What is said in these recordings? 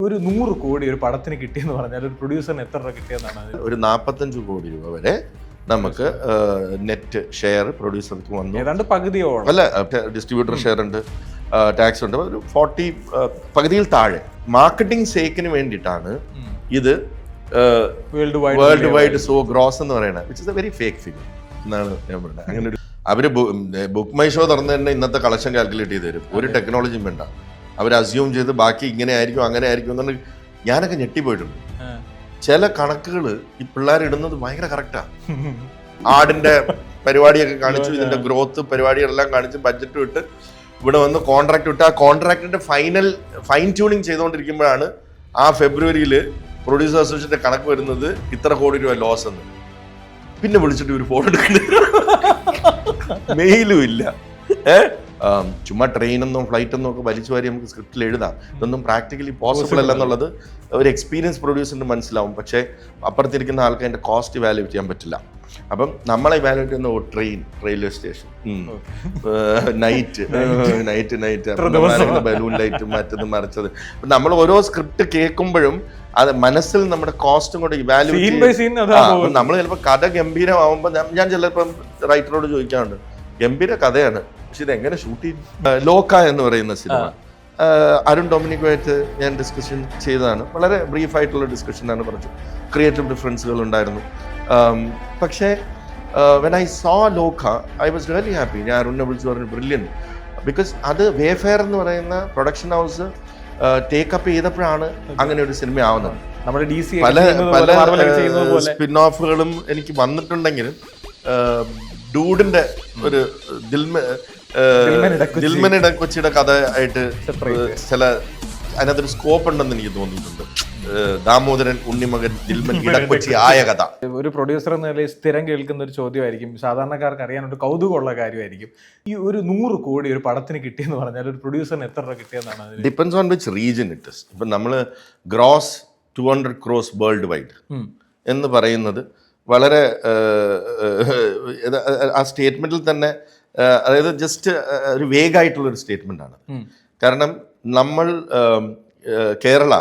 ഒരു 100 കോടി ഒരു പടത്തിന് കിട്ടിയെന്ന് പറഞ്ഞാൽ ഒരു പ്രൊഡ്യൂസറിന് എത്ര രൂപ കിട്ടിയെന്നാണ്? ഒരു 45 കോടി രൂപ വരെ നമുക്ക് നെറ്റ് ഷെയർ പ്രൊഡ്യൂസർക്ക് വന്നു. ഏതാണ്ട് പകുതിയോളം. അല്ല, ഡിസ്ട്രിബ്യൂട്ടർ ഷെയർ ഉണ്ട്, ടാക്സ് ഉണ്ട്. ഒരു 40 പകുതിയിൽ താഴെ. മാർക്കറ്റിംഗ് സേക്കിന് വേണ്ടിയിട്ടാണ് ഇത് വേൾഡ് വൈഡ് സോ ഗ്രോസ് എന്ന് പറയുന്നത്, which is A very fake figure എന്നാണ് ഞാൻ പറയുന്നത്. അങ്ങനെ ഒരു അവര് ബുക്ക് മൈ ഷോ തുറന്ന് തന്നെ ഇന്നത്തെ കളക്ഷൻ കാൽക്കുലേറ്റ് ചെയ്ത് തരും. ഒരു ടെക്നോളജിയും വേണ്ട. അവർ അസ്യൂം ചെയ്ത് ബാക്കി ഇങ്ങനെ ആയിരിക്കും അങ്ങനെ ആയിരിക്കും എന്ന് പറഞ്ഞ് ഞാനൊക്കെ ഞെട്ടിപ്പോയിട്ടുണ്ട്. ചില കണക്കുകൾ ഈ പിള്ളേർ ഇടുന്നത് ഭയങ്കര കറക്റ്റാ. ആടിന്റെ പരിപാടിയൊക്കെ കാണിച്ചു, ഇതിന്റെ ഗ്രോത്ത് പരിപാടികളെല്ലാം കാണിച്ച് ബഡ്ജറ്റ് ഇട്ട് ഇവിടെ വന്ന് കോൺട്രാക്ട് വിട്ട് ആ കോൺട്രാക്ടിന്റെ ഫൈൻ ട്യൂണിങ് ചെയ്തുകൊണ്ടിരിക്കുമ്പോഴാണ് ആ ഫെബ്രുവരിയിൽ പ്രൊഡ്യൂസർ അസോസിയേഷന്റെ കണക്ക് വരുന്നത് ഇത്ര കോടി രൂപ ലോസ് എന്ന്. പിന്നെ വിളിച്ചിട്ട് ഒരു ഫോൺ എടുക്കുന്നുണ്ട്, മെയിലും ഇല്ല. ചുമ്മാ ട്രെയിനൊന്നും ഫ്ലൈറ്റൊന്നും ഒക്കെ വലിച്ചു വാരി നമുക്ക് സ്ക്രിപ്റ്റിൽ എഴുതാം. ഇതൊന്നും പ്രാക്ടിക്കലി പോസിബിൾ അല്ല എന്നുള്ളത് ഒരു എക്സ്പീരിയൻസ് പ്രൊഡ്യൂസറിന് മനസ്സിലാവും. പക്ഷേ അപ്പുറത്തിരിക്കുന്ന ആൾക്ക് അതിന്റെ കോസ്റ്റ് വാല്യൂറ്റ് ചെയ്യാൻ പറ്റില്ല. അപ്പം നമ്മളെ വാല്യൂറ്റ് ചെയ്യുന്ന train, railway station, night balloon light മാറ്റത് മറിച്ചത്. നമ്മൾ ഓരോ സ്ക്രിപ്റ്റ് കേൾക്കുമ്പോഴും അത് മനസ്സിൽ നമ്മുടെ കോസ്റ്റും കൂടെ ഇവാലുവേറ്റ്. നമ്മൾ ചിലപ്പോൾ കഥ ഗംഭീരമാവുമ്പോൾ ഞാൻ ചിലപ്പം റൈറ്ററോട് ചോദിക്കാറുണ്ട്, ഗംഭീര കഥയാണ് പക്ഷെ ഇത് എങ്ങനെ ഷൂട്ട് ചെയ്യും. ലോക എന്ന് പറയുന്ന സിനിമ അരുൺ ഡൊമിനിക്കുമായിട്ട് ഞാൻ ഡിസ്കഷൻ ചെയ്തതാണ്. വളരെ ബ്രീഫായിട്ടുള്ള ഡിസ്കഷനാണ്, കുറച്ച് ക്രിയേറ്റീവ് ഡിഫറൻസുകൾ ഉണ്ടായിരുന്നു. പക്ഷേ വെൻ ഐ സോ ലോക ഐ വാസ് റിയലി ഹാപ്പി. ഞാൻ അരുണിനെ വിളിച്ച് പറഞ്ഞു ബ്രില്യൻറ്റ്, ബിക്കോസ് അത് വേഫെയർ എന്ന് പറയുന്ന പ്രൊഡക്ഷൻ ഹൗസ് ടേക്കപ്പ് ചെയ്തപ്പോഴാണ് അങ്ങനെ ഒരു സിനിമ ആവുന്നത്. പല സ്പിൻ ഓഫുകളും എനിക്ക് വന്നിട്ടുണ്ടെങ്കിലും ഡൂഡിന്റെ ഒരു ദിൽമൻ ഇടക്കൊച്ചിയുടെ കഥ ആയിട്ട് ചില അതിനകത്തൊരു സ്കോപ്പ് ഉണ്ടെന്ന് എനിക്ക് തോന്നിയിട്ടുണ്ട്. ദാമോദരൻ ഉണ്ണിമകൻ ദിൽമൻ ഇടക്കൊച്ചി ആയ കഥ. ഒരു പ്രൊഡ്യൂസർ എന്ന നിലയിൽ സ്ഥിരം കേൾക്കുന്ന ഒരു ചോദ്യമായിരിക്കും, സാധാരണക്കാർക്ക് അറിയാനൊരു കൗതുകമുള്ള കാര്യമായിരിക്കും. ഈ ഒരു 100 കോടി ഒരു പടത്തിന് കിട്ടിയെന്ന് പറഞ്ഞാൽ ഒരു പ്രൊഡ്യൂസറിന് എത്ര രൂപ കിട്ടിയെന്നാണ്? Depends on which region it is. ഇപ്പം നമ്മൾ ഗ്രോസ് 200 crores വേൾഡ് വൈഡ് എന്ന് പറയുന്നത് വളരെ ആ സ്റ്റേറ്റ്മെന്റിൽ തന്നെ, അതായത് ജസ്റ്റ് ഒരു വേഗായിട്ടുള്ളൊരു സ്റ്റേറ്റ്മെന്റ് ആണ്. കാരണം നമ്മൾ കേരള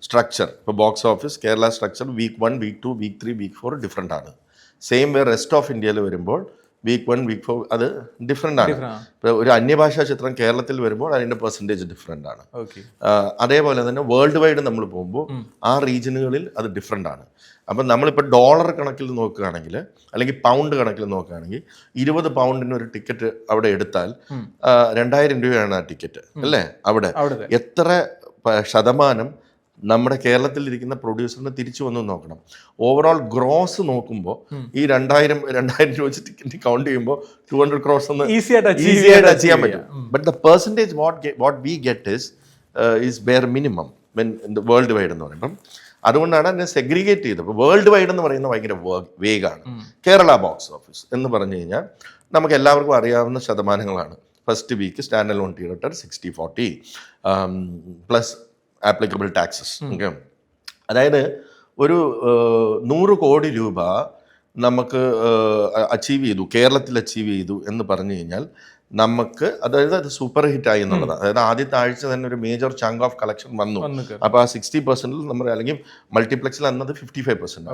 സ്ട്രക്ചർ, ഇപ്പോൾ box office Kerala structure week 1, week 2, week 3, week 4 different ആണ്. സെയിം വേ റെസ്റ്റ് ഓഫ് ഇന്ത്യയിൽ വരുമ്പോൾ വീക്ക് 1, വീക്ക് 4 അത് ഡിഫറെൻ്റ് ആണ്. ഇപ്പോൾ ഒരു അന്യഭാഷാ ചിത്രം കേരളത്തിൽ വരുമ്പോൾ അതിൻ്റെ പെർസെൻറ്റേജ് ഡിഫറെൻ്റ് ആണ്. അതേപോലെ തന്നെ വേൾഡ് വൈഡ് നമ്മൾ പോകുമ്പോൾ ആ റീജിയനുകളിൽ അത് ഡിഫറെൻ്റ് ആണ്. അപ്പം നമ്മളിപ്പോൾ ഡോളർ കണക്കിൽ നോക്കുകയാണെങ്കിൽ അല്ലെങ്കിൽ പൗണ്ട് കണക്കിൽ നോക്കുകയാണെങ്കിൽ 20 പൗണ്ടിന് ഒരു ടിക്കറ്റ് അവിടെ എടുത്താൽ 2000 രൂപയാണ് ആ ടിക്കറ്റ് അല്ലേ. അവിടെ എത്ര ശതമാനം നമ്മുടെ കേരളത്തിൽ ഇരിക്കുന്ന പ്രൊഡ്യൂസറിന് തിരിച്ചു വന്നു നോക്കണം. ഓവറോൾ ഗ്രോസ് നോക്കുമ്പോൾ ഈ 2000 രൂപ ടിക്കറ്റ് കൗണ്ട് ചെയ്യുമ്പോൾ 200 crores ഒന്ന് ഈസി ആയിട്ട് അച്ചീവ് ചെയ്യാൻ പറ്റും. But the percentage what we get is bare minimum when world wide എന്ന് പറയുമ്പം. അതുകൊണ്ടാണ് അതിനെ സെഗ്രിഗേറ്റ് ചെയ്തത്. അപ്പോൾ വേൾഡ് വൈഡ് എന്ന് പറയുന്നത് ഭയങ്കര വേഗമാണ്. കേരള ബോക്സ് ഓഫീസ് എന്ന് പറഞ്ഞു കഴിഞ്ഞാൽ നമുക്ക് എല്ലാവർക്കും അറിയാവുന്ന ശതമാനങ്ങളാണ്. First week stand alone theatre 60-40 plus applicable taxes. Okay, അതായത് ഒരു 100 കോടി രൂപ നമുക്ക് അച്ചീവ് ചെയ്തു, കേരളത്തിൽ അച്ചീവ് ചെയ്തു എന്ന് പറഞ്ഞു കഴിഞ്ഞാൽ നമുക്ക്, അതായത് അത് സൂപ്പർ ഹിറ്റ് ആയി എന്നുള്ളതാണ്. അതായത് ആദ്യത്തെ ആഴ്ച തന്നെ ഒരു മേജർ ചങ്ക് ഓഫ് കളക്ഷൻ വന്നു. അപ്പോൾ ആ 60% നമ്മൾ, അല്ലെങ്കിൽ മൾട്ടിപ്ലക്സിൽ അന്നത് 55%.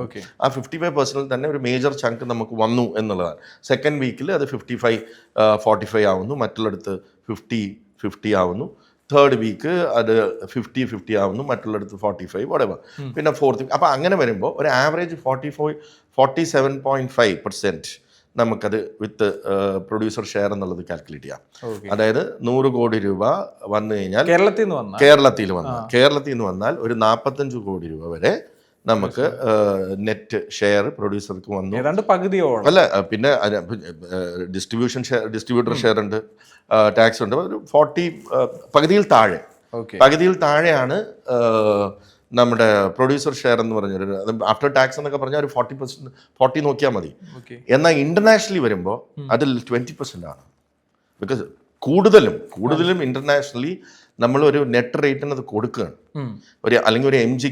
ആ 55% തന്നെ ഒരു മേജർ ചങ്ക് നമുക്ക് വന്നു എന്നുള്ളതാണ്. സെക്കൻഡ് വീക്കിൽ അത് 55-45 ആവുന്നു, മറ്റുള്ളിടത്ത് 50-50 ആവുന്നു. തേർഡ് വീക്ക് അത് 50-50 ആവുന്നു, മറ്റുള്ളിടത്ത് 45 whatever. പിന്നെ ഫോർത്ത്, അപ്പോൾ അങ്ങനെ വരുമ്പോൾ ഒരു ആവറേജ് 47.5% നമുക്കത് വിത്ത് പ്രൊഡ്യൂസർ ഷെയർ എന്നുള്ളത് കാൽക്കുലേറ്റ് ചെയ്യാം. അതായത് 100 കോടി രൂപ വന്നു കഴിഞ്ഞാൽ കേരളത്തിൽ നിന്ന് വന്നാൽ ഒരു 45 കോടി രൂപ വരെ നമുക്ക് നെറ്റ് ഷെയർ പ്രൊഡ്യൂസർക്ക് വന്നു. ഏതാണ്ട് പകുതിയോളം. അല്ല, പിന്നെ ഡിസ്ട്രിബ്യൂട്ടർ ഷെയർ ഉണ്ട്, ടാക്സ് ഉണ്ട്. ഒരു 40 പകുതിയിൽ താഴെയാണ് നമ്മുടെ പ്രൊഡ്യൂസർ ഷെയർ എന്ന് പറഞ്ഞൊരു, ആഫ്റ്റർ ടാക്സ് എന്നൊക്കെ പറഞ്ഞാൽ ഒരു 40% നോക്കിയാൽ മതി. എന്നാൽ ഇന്റർനാഷണലി വരുമ്പോൾ അതിൽ 20% ആണ്. ബിക്കോസ് കൂടുതലും ഇന്റർനാഷണലി നമ്മൾ ഒരു നെറ്റ് റേറ്റിന് അത് കൊടുക്കുകയാണ്, അല്ലെങ്കിൽ ഒരു MG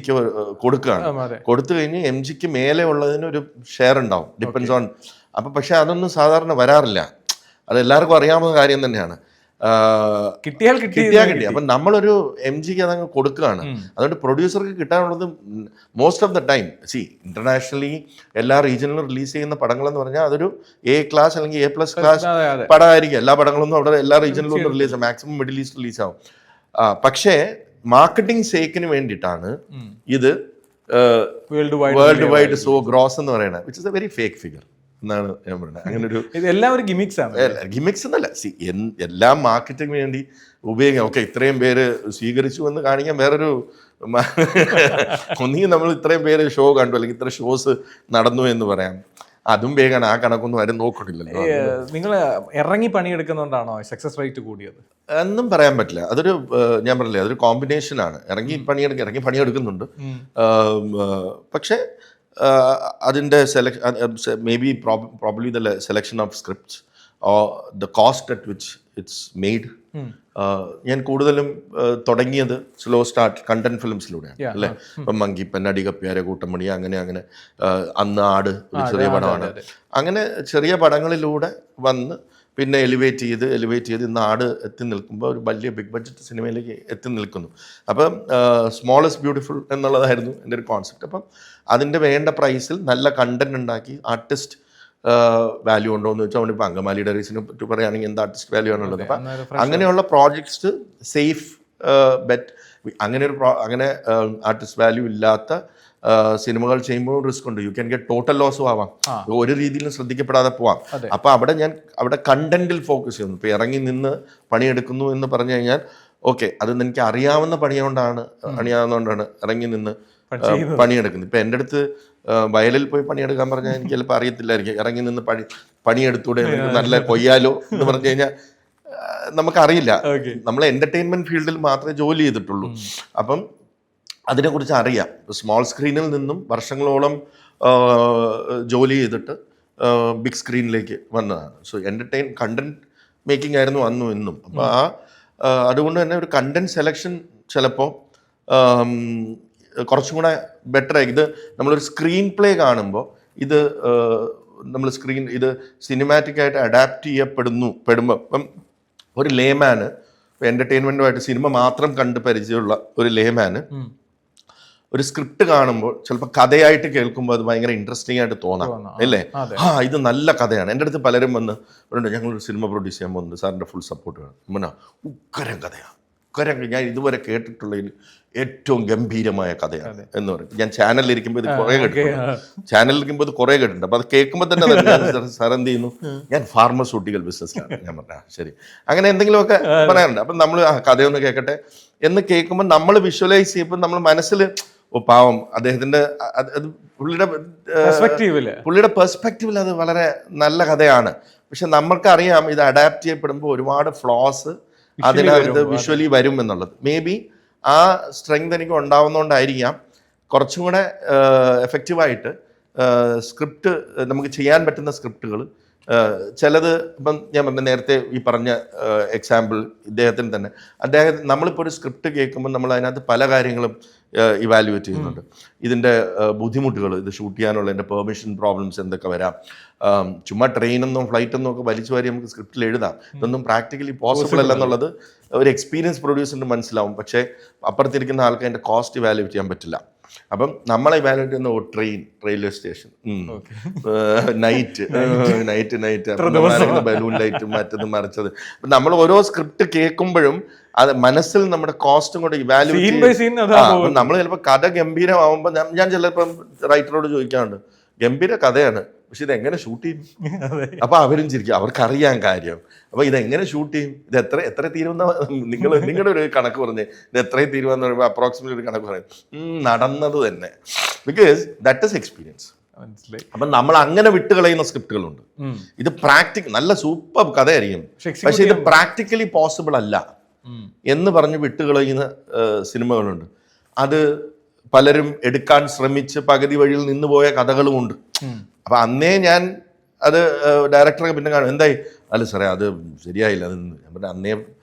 കൊടുക്കുകയാണ്. കൊടുത്തു കഴിഞ്ഞ് MG മേലെ ഉള്ളതിന് ഒരു ഷെയർ ഉണ്ടാവും, ഡിപ്പെൻസ് ഓൺ. അപ്പം പക്ഷെ അതൊന്നും സാധാരണ വരാറില്ല. അത് എല്ലാവർക്കും അറിയാവുന്ന കാര്യം തന്നെയാണ്. കിട്ടിയാൽ കിട്ടി. അപ്പം നമ്മളൊരു MG അതങ്ങ് കൊടുക്കുകയാണ്. അതുകൊണ്ട് പ്രൊഡ്യൂസർക്ക് കിട്ടാനുള്ളത് most of the time internationally എല്ലാ റീജിയനിലും റിലീസ് ചെയ്യുന്ന പടങ്ങളെന്ന് പറഞ്ഞാൽ അതൊരു A ക്ലാസ് അല്ലെങ്കിൽ A+ ക്ലാസ് പടമായിരിക്കും. എല്ലാ പടങ്ങളൊന്നും അവിടെ എല്ലാ റീജിയനിലും ഒന്നും റിലീസ് ആവും, മാക്സിമം മിഡിൽ ഈസ്റ്റ് റിലീസ് ആവും. പക്ഷേ മാർക്കറ്റിംഗ് സേക്കിന് വേണ്ടിയിട്ടാണ് ഇത് വേൾഡ് വൈഡ് സോ ഗ്രോസ് എന്ന് പറയുന്നത്, which is A very fake figure എന്നാണ് ഞാൻ പറയുന്നത്. അങ്ങനെ ഒരു ഇതെല്ലാം ഒരു ഗിമിക്സ് ആണ്. ഗിമിക്സ് എന്നല്ല, എല്ലാം മാർക്കറ്റിംഗ് വേണ്ടി ഉപയോഗിക്കാം. ഓക്കെ, ഇത്രയും പേര് സ്വീകരിച്ചു എന്ന് കാണിക്കാൻ വേറൊരു ഒന്നുകിൽ നമ്മൾ ഇത്രയും പേര് ഷോ കണ്ടു അല്ലെങ്കിൽ ഇത്ര ഷോസ് നടന്നു എന്ന് പറയാം. അതും വേഗം ആ കണക്കൊന്നും ആരും നോക്കണില്ലല്ലോ. നിങ്ങൾ ഇറങ്ങി പണിയെടുക്കുന്നതുകൊണ്ടാണോ സക്സസ് റേറ്റ് കൂടിയത്? എന്നും പറയാൻ പറ്റില്ല. അതൊരു ഞാൻ പറഞ്ഞില്ലേ, അതൊരു കോമ്പിനേഷനാണ്. ഇറങ്ങി പണിയെടുക്കുന്നുണ്ട്. പക്ഷേ അതിൻ്റെ may be probably the selection of scripts or the cost at which it's made. ഞാൻ കൂടുതലും തുടങ്ങിയത് സ്ലോ സ്റ്റാർട്ട് കണ്ടന്റ് ഫിലിംസിലൂടെയാണ് അല്ലേ. ഇപ്പം മങ്കിപ്പൻ, അടികപ്പ്യാര, കൂട്ടമണി, അങ്ങനെ അന്ന് ആട് ഒരു ചെറിയ പടമാണ്. അങ്ങനെ ചെറിയ പടങ്ങളിലൂടെ വന്ന് പിന്നെ എലിവേറ്റ് ചെയ്ത് ഇന്ന് ആട് എത്തി നിൽക്കുമ്പോൾ ഒരു വലിയ ബിഗ് ബഡ്ജറ്റ് സിനിമയിലേക്ക് എത്തി നിൽക്കുന്നു. അപ്പം സ്മോൾ ഇസ് ബ്യൂട്ടിഫുൾ എന്നുള്ളതായിരുന്നു എൻ്റെ ഒരു കോൺസെപ്റ്റ്. അപ്പം അതിൻ്റെ വേണ്ട പ്രൈസിൽ നല്ല കണ്ടന്റ് ഉണ്ടാക്കി ആർട്ടിസ്റ്റ് വാല്യൂ ഉണ്ടോ എന്ന് വെച്ചാൽ അവനിപ്പോൾ അങ്കമാലി ഡയറീസിനെ പറ്റി പറയുകയാണെങ്കിൽ എന്ത് ആർട്ടിസ്റ്റ് വാല്യൂ ആണുള്ളത്. അപ്പം അങ്ങനെയുള്ള പ്രോജക്ട്സ് സേഫ് ബെറ്റ്. അങ്ങനെ ആർട്ടിസ്റ്റ് വാല്യൂ ഇല്ലാത്ത സിനിമകൾ ചെയ്യുമ്പോൾ റിസ്ക് ഉണ്ട്. യു ക്യാൻ ഗെറ്റ് ടോട്ടൽ ലോസും ആവാം, ഒരു രീതിയിലും ശ്രദ്ധിക്കപ്പെടാതെ പോവാം. അപ്പം അവിടെ കണ്ടന്റിൽ ഫോക്കസ് ചെയ്യുന്നു. ഇപ്പം ഇറങ്ങി നിന്ന് പണിയെടുക്കുന്നു എന്ന് പറഞ്ഞു കഴിഞ്ഞാൽ ഓക്കെ, അത് എനിക്ക് അറിയാവുന്നതുകൊണ്ടാണ് ഇറങ്ങി നിന്ന് പണിയെടുക്കുന്നത്. ഇപ്പം എൻ്റെ അടുത്ത് വയലിൽ പോയി പണിയെടുക്കാൻ പറഞ്ഞാൽ എനിക്ക് ചിലപ്പോൾ അറിയത്തില്ലായിരിക്കും. ഇറങ്ങി നിന്ന് പണിയെടുത്തൂടെ, നല്ല കൊയ്യാലോ എന്ന് പറഞ്ഞു കഴിഞ്ഞാൽ നമുക്കറിയില്ല. നമ്മൾ എൻ്റർടൈൻമെൻറ്റ് ഫീൽഡിൽ മാത്രമേ ജോലി ചെയ്തിട്ടുള്ളൂ. അപ്പം അതിനെക്കുറിച്ച് അറിയാം. സ്മോൾ സ്ക്രീനിൽ നിന്നും വർഷങ്ങളോളം ജോലി ചെയ്തിട്ട് ബിഗ് സ്ക്രീനിലേക്ക് വന്നതാണ്. സോ കണ്ടന്റ് മേക്കിംഗ് ആയിരുന്നു അന്നും ഇന്നും. അപ്പോൾ അതുകൊണ്ട് തന്നെ ഒരു കണ്ടന്റ് സെലക്ഷൻ ചിലപ്പോൾ കുറച്ചും കൂടെ ബെറ്ററായി. ഇത് നമ്മളൊരു സ്ക്രീൻ പ്ലേ കാണുമ്പോൾ ഇത് സിനിമാറ്റിക് ആയിട്ട് അഡാപ്റ്റ് പെടുമ്പോൾ ഇപ്പം ഒരു ലേമാന്, എൻ്റർടൈൻമെൻറ്റുമായിട്ട് സിനിമ മാത്രം കണ്ട് പരിചയമുള്ള ഒരു ലേമാന് ഒരു സ്ക്രിപ്റ്റ് കാണുമ്പോൾ ചിലപ്പോൾ കഥയായിട്ട് കേൾക്കുമ്പോൾ അത് ഭയങ്കര ഇൻട്രസ്റ്റിംഗ് ആയിട്ട് തോന്നാം അല്ലേ. ഇത് നല്ല കഥയാണ്. എൻ്റെ അടുത്ത് പലരും വന്ന് പറയുന്നുണ്ട്, ഞങ്ങളൊരു സിനിമ പ്രൊഡ്യൂസ് ചെയ്യാൻ പോകുന്നുണ്ട്, സാറിൻ്റെ ഫുൾ സപ്പോർട്ട് വേണം. മുന്നാ ഉക്കരം കഥയാണ്, ഞാൻ ഇതുവരെ കേട്ടിട്ടുള്ളതിൽ ഏറ്റവും ഗംഭീരമായ കഥയാണ് എന്ന് പറയും. ഞാൻ ചാനലിലിരിക്കുമ്പോൾ ഇത് കുറേ കേട്ടിട്ടുണ്ട്. അപ്പോൾ അത് കേൾക്കുമ്പോൾ തന്നെ സാർ എന്ത് ചെയ്യുന്നു, ഞാൻ ഫാർമസ്യൂട്ടിക്കൽ ബിസിനസ്സിലാണ്. ഞാൻ പറഞ്ഞാൽ ശരി, അങ്ങനെ എന്തെങ്കിലുമൊക്കെ പറയാറുണ്ട്. അപ്പം നമ്മൾ കഥയൊന്ന് കേൾക്കട്ടെ എന്ന് കേൾക്കുമ്പോൾ നമ്മൾ വിഷ്വലൈസ് ചെയ്യുമ്പോൾ നമ്മൾ മനസ്സിൽ പാവം അദ്ദേഹത്തിൻ്റെ പുള്ളിയുടെ പെർസ്പെക്റ്റീവിൽ അത് വളരെ നല്ല കഥയാണ്. പക്ഷെ നമ്മൾക്കറിയാം ഇത് അഡാപ്റ്റ് ചെയ്യപ്പെടുമ്പോൾ ഒരുപാട് ഫ്ലോസ് അതിനകത്ത് വിഷ്വലി വരും എന്നുള്ളത്. മേ ബി ആ സ്ട്രെങ്ത് എനിക്ക് ഉണ്ടാവുന്നതുകൊണ്ടായിരിക്കാം കുറച്ചും കൂടെ എഫക്റ്റീവായിട്ട് സ്ക്രിപ്റ്റ് നമുക്ക് ചെയ്യാൻ പറ്റുന്ന സ്ക്രിപ്റ്റുകൾ ചിലത്. ഇപ്പം ഞാൻ പറഞ്ഞ നേരത്തെ ഈ പറഞ്ഞ എക്സാമ്പിൾ ഇദ്ദേഹത്തിന് തന്നെ, നമ്മളിപ്പോൾ ഒരു സ്ക്രിപ്റ്റ് കേൾക്കുമ്പോൾ നമ്മൾ അതിനകത്ത് പല കാര്യങ്ങളും ഇവാലുവേറ്റ് ചെയ്യുന്നുണ്ട്. ഇതിൻ്റെ ബുദ്ധിമുട്ടുകൾ, ഇത് ഷൂട്ട് ചെയ്യാനുള്ള എൻ്റെ പെർമിഷൻ പ്രോബ്ലംസ് എന്തൊക്കെ വരാം, ചുമ്മാ ട്രെയിനെന്നോ ഫ്ലൈറ്റെന്നോ ഒക്കെ വലിച്ചു വാരി നമുക്ക് സ്ക്രിപ്റ്റിൽ എഴുതാം. ഇതൊന്നും പ്രാക്ടിക്കലി പോസിബിൾ അല്ല എന്നുള്ളത് ഒരു എക്സ്പീരിയൻസ് പ്രൊഡ്യൂസറിന് മനസ്സിലാവും. പക്ഷേ അപ്പുറത്തിരിക്കുന്ന ആൾക്ക് അതിൻ്റെ കോസ്റ്റ് ഇവാലുവേറ്റ് ചെയ്യാൻ പറ്റില്ല. അപ്പം നമ്മളെ ഇവാലുവേറ്റ് ചെയ്യുന്ന railway station, night balloon light, മറ്റത് മറിച്ചത്. അപ്പം നമ്മൾ ഓരോ സ്ക്രിപ്റ്റ് കേൾക്കുമ്പോഴും അത് മനസ്സിൽ നമ്മുടെ കോസ്റ്റും കൂടെ ഇവാലുവേറ്റ്. നമ്മൾ ചിലപ്പോൾ കഥ ഗംഭീരമാവുമ്പോൾ ഞാൻ ചിലപ്പം റൈറ്ററോട് ചോദിക്കാറുണ്ട്, ഗംഭീര കഥയാണ്, പക്ഷെ ഇതെങ്ങനെ ഷൂട്ട് ചെയ്യും? അപ്പൊ അവരും ചിരിക്കും, അവർക്കറിയാൻ കാര്യം. അപ്പൊ ഇതെങ്ങനെ ഷൂട്ട് ചെയ്യും, ഇത് എത്ര തീരുമെന്ന നിങ്ങളുടെ ഒരു കണക്ക് പറഞ്ഞേ, ഇത് എത്രയും തീരുമെന്ന് പറയുമ്പോൾ അപ്രോക്സിമേറ്റ് ഒരു കണക്ക് പറയും. നടന്നത് തന്നെ, ബിക്കോസ് ദാറ്റ് ഇസ് എക്സ്പീരിയൻസ്. അപ്പൊ നമ്മൾ അങ്ങനെ വിട്ടുകളയുന്ന സ്ക്രിപ്റ്റുകളുണ്ട്. ഇത് നല്ല സൂപ്പർ കഥയായിരിക്കും, പക്ഷെ ഇത് പ്രാക്ടിക്കലി പോസിബിൾ അല്ല എന്ന് പറഞ്ഞ് വിട്ടുകളയുന്ന സിനിമകളുണ്ട്. അത് പലരും എടുക്കാൻ ശ്രമിച്ച് പകുതി വഴിയിൽ നിന്ന് പോയ കഥകളുമുണ്ട്. അപ്പൊ അന്നേ ഞാൻ അത് ഡയറക്ടറെ പിന്നെ കാണും, എന്തായി, അല്ല സാറേ അത് ശരിയായില്ല, അത് ഞാൻ പറഞ്ഞ അന്നേ